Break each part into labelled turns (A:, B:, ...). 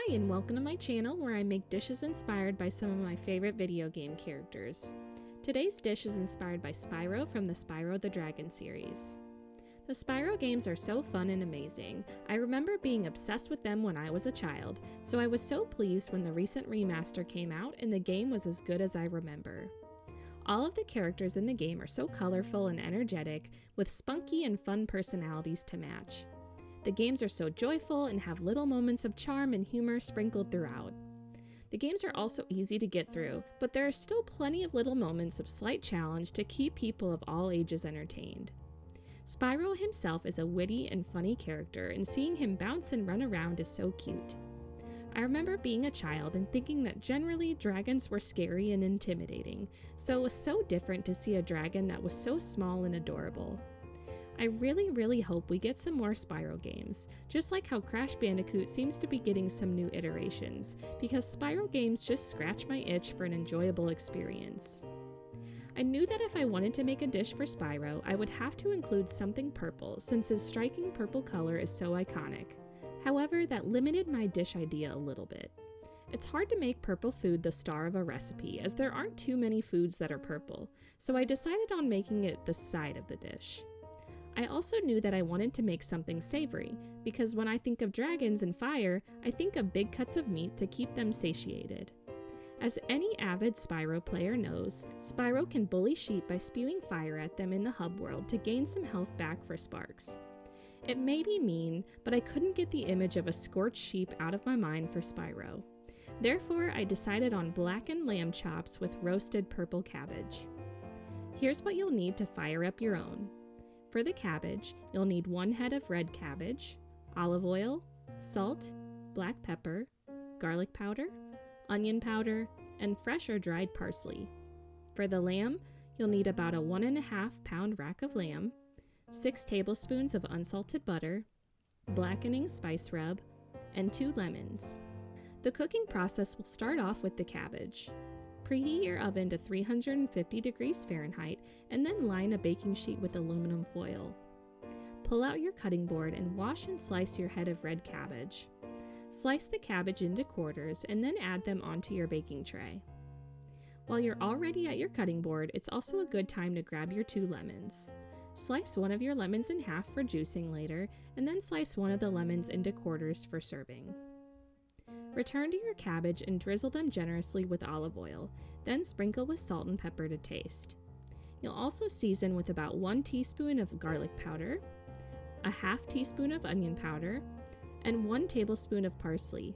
A: Hi and welcome to my channel where I make dishes inspired by some of my favorite video game characters. Today's dish is inspired by Spyro from the Spyro the Dragon series. The Spyro games are so fun and amazing. I remember being obsessed with them when I was a child, so I was so pleased when the recent remaster came out and the game was as good as I remember. All of the characters in the game are so colorful and energetic, with spunky and fun personalities to match. The games are so joyful and have little moments of charm and humor sprinkled throughout. The games are also easy to get through, but there are still plenty of little moments of slight challenge to keep people of all ages entertained. Spyro himself is a witty and funny character, and seeing him bounce and run around is so cute. I remember being a child and thinking that generally dragons were scary and intimidating, so it was so different to see a dragon that was so small and adorable. I really hope we get some more Spyro games, just like how Crash Bandicoot seems to be getting some new iterations, because Spyro games just scratch my itch for an enjoyable experience. I knew that if I wanted to make a dish for Spyro, I would have to include something purple, since his striking purple color is so iconic. However, that limited my dish idea a little bit. It's hard to make purple food the star of a recipe, as there aren't too many foods that are purple, so I decided on making it the side of the dish. I also knew that I wanted to make something savory, because when I think of dragons and fire, I think of big cuts of meat to keep them satiated. As any avid Spyro player knows, Spyro can bully sheep by spewing fire at them in the hub world to gain some health back for sparks. It may be mean, but I couldn't get the image of a scorched sheep out of my mind for Spyro. Therefore, I decided on blackened lamb chops with roasted purple cabbage. Here's what you'll need to fire up your own. For the cabbage, you'll need 1 head of red cabbage, olive oil, salt, black pepper, garlic powder, onion powder, and fresh or dried parsley. For the lamb, you'll need about a 1.5 pound rack of lamb, 6 tablespoons of unsalted butter, blackening spice rub, and 2 lemons. The cooking process will start off with the cabbage. Preheat your oven to 350 degrees Fahrenheit and then line a baking sheet with aluminum foil. Pull out your cutting board and wash and slice your head of red cabbage. Slice the cabbage into quarters and then add them onto your baking tray. While you're already at your cutting board, it's also a good time to grab your 2 lemons. Slice one of your lemons in half for juicing later, and then slice one of the lemons into quarters for serving. Return to your cabbage and drizzle them generously with olive oil, then sprinkle with salt and pepper to taste. You'll also season with about 1 teaspoon of garlic powder, a half teaspoon of onion powder, and 1 tablespoon of parsley.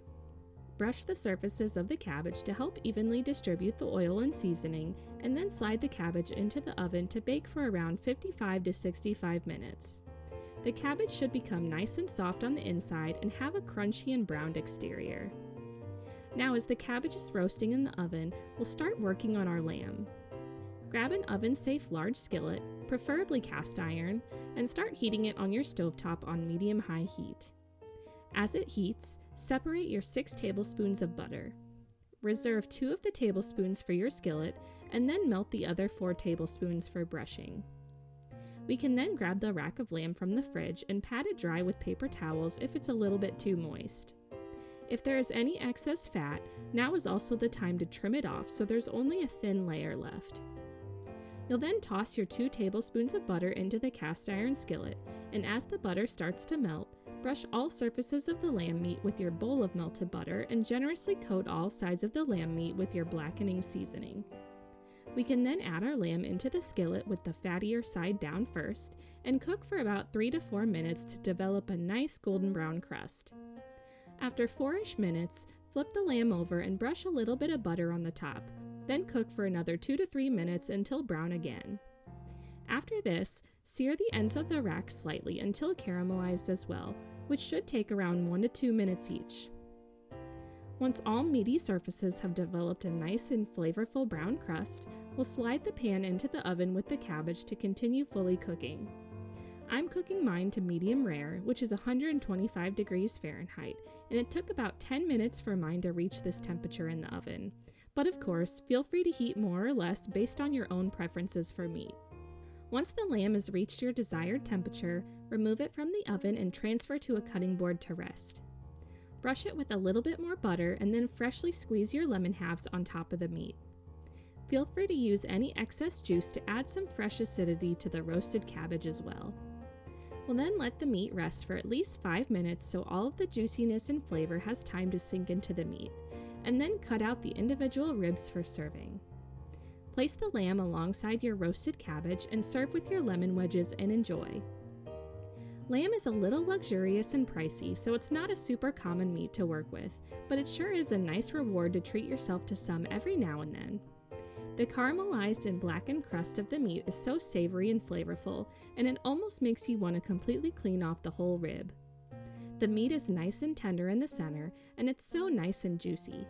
A: Brush the surfaces of the cabbage to help evenly distribute the oil and seasoning, and then slide the cabbage into the oven to bake for around 55 to 65 minutes. The cabbage should become nice and soft on the inside and have a crunchy and browned exterior. Now, as the cabbage is roasting in the oven, we'll start working on our lamb. Grab an oven-safe large skillet, preferably cast iron, and start heating it on your stovetop on medium-high heat. As it heats, separate your 6 tablespoons of butter. Reserve 2 of the tablespoons for your skillet, and then melt the other 4 tablespoons for brushing. We can then grab the rack of lamb from the fridge and pat it dry with paper towels if it's a little bit too moist. If there is any excess fat, now is also the time to trim it off so there's only a thin layer left. You'll then toss your 2 tablespoons of butter into the cast iron skillet, and as the butter starts to melt, brush all surfaces of the lamb meat with your bowl of melted butter and generously coat all sides of the lamb meat with your blackening seasoning. We can then add our lamb into the skillet with the fattier side down first and cook for about 3 to 4 minutes to develop a nice golden brown crust. After 4-ish minutes, flip the lamb over and brush a little bit of butter on the top, then cook for another 2 to 3 minutes until brown again. After this, sear the ends of the rack slightly until caramelized as well, which should take around 1 to 2 minutes each. Once all meaty surfaces have developed a nice and flavorful brown crust, we'll slide the pan into the oven with the cabbage to continue fully cooking. I'm cooking mine to medium rare, which is 125 degrees Fahrenheit, and it took about 10 minutes for mine to reach this temperature in the oven. But of course, feel free to heat more or less based on your own preferences for meat. Once the lamb has reached your desired temperature, remove it from the oven and transfer to a cutting board to rest. Brush it with a little bit more butter and then freshly squeeze your lemon halves on top of the meat. Feel free to use any excess juice to add some fresh acidity to the roasted cabbage as well. We'll then let the meat rest for at least 5 minutes so all of the juiciness and flavor has time to sink into the meat, and then cut out the individual ribs for serving. Place the lamb alongside your roasted cabbage and serve with your lemon wedges and enjoy. Lamb is a little luxurious and pricey, so it's not a super common meat to work with, but it sure is a nice reward to treat yourself to some every now and then. The caramelized and blackened crust of the meat is so savory and flavorful, and it almost makes you want to completely clean off the whole rib. The meat is nice and tender in the center, and it's so nice and juicy.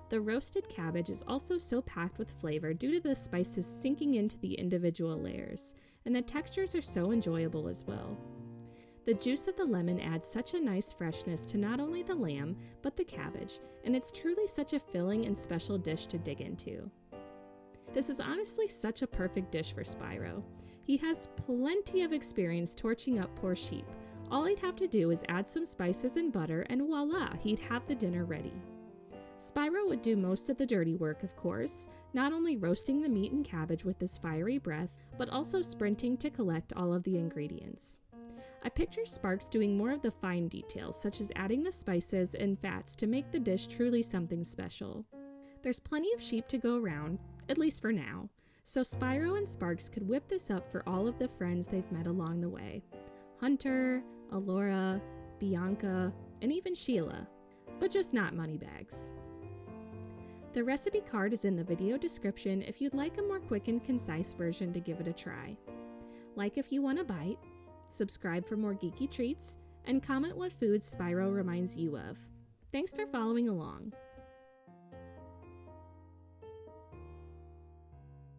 A: The roasted cabbage is also so packed with flavor due to the spices sinking into the individual layers, and the textures are so enjoyable as well. The juice of the lemon adds such a nice freshness to not only the lamb, but the cabbage, and it's truly such a filling and special dish to dig into. This is honestly such a perfect dish for Spyro. He has plenty of experience torching up poor sheep. All he'd have to do is add some spices and butter, and voila, he'd have the dinner ready. Spyro would do most of the dirty work, of course, not only roasting the meat and cabbage with his fiery breath, but also sprinting to collect all of the ingredients. I picture Sparks doing more of the fine details, such as adding the spices and fats to make the dish truly something special. There's plenty of sheep to go around, at least for now, so Spyro and Sparks could whip this up for all of the friends they've met along the way. Hunter, Alora, Bianca, and even Sheila, but just not Moneybags. The recipe card is in the video description if you'd like a more quick and concise version to give it a try. Like if you want a bite, subscribe for more geeky treats, and comment what foods Spyro reminds you of. Thanks for following along.